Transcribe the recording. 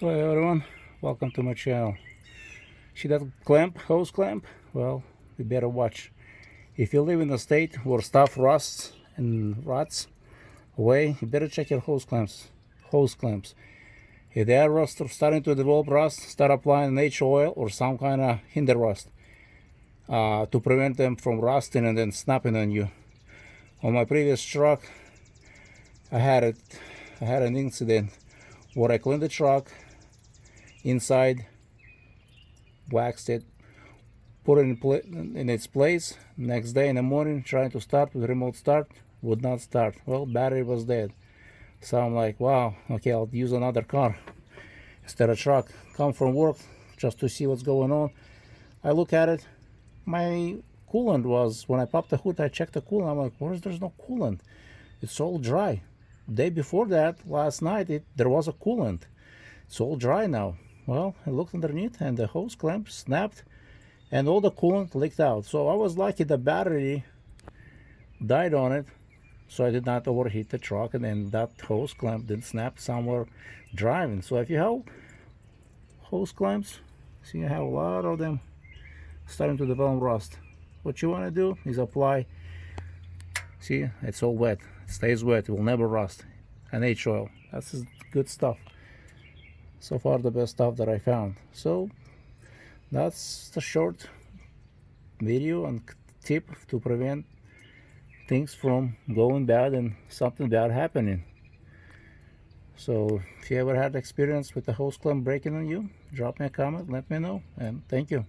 Hello everyone, welcome to my channel. See that clamp, hose clamp? Well, you better watch. If you live in a state where stuff rusts and rots away, you better check your hose clamps. Hose clamps. If they are starting to develop rust, start applying H-oil or some kind of hinder rust to prevent them from rusting and then snapping on you. On my previous truck, I had an incident where I cleaned the truck inside, waxed it, put it in its place. Next day in the morning, trying to start with remote start, would not start. Well, battery was dead. So I'm like, wow, okay, I'll use another car instead of truck. Come from work just to see what's going on. I look at it. My coolant was, when I popped the hood, I checked the coolant. I'm like, there's no coolant? It's all dry. Day before that, last night, there was a coolant. It's all dry now. Well, I looked underneath and the hose clamp snapped and all the coolant leaked out. So I was lucky the battery died on it, so I did not overheat the truck, and then that hose clamp didn't snap somewhere driving. So if you have hose clamps, see, you have a lot of them starting to develop rust. What you want to do is apply, see, it's all wet, it stays wet, it will never rust. And H-oil, that's good stuff. So far the best stuff that I found. So that's the short video and tip to prevent things from going bad and something bad happening. So if you ever had experience with the hose clamp breaking on you, drop me a comment, let me know, and thank you.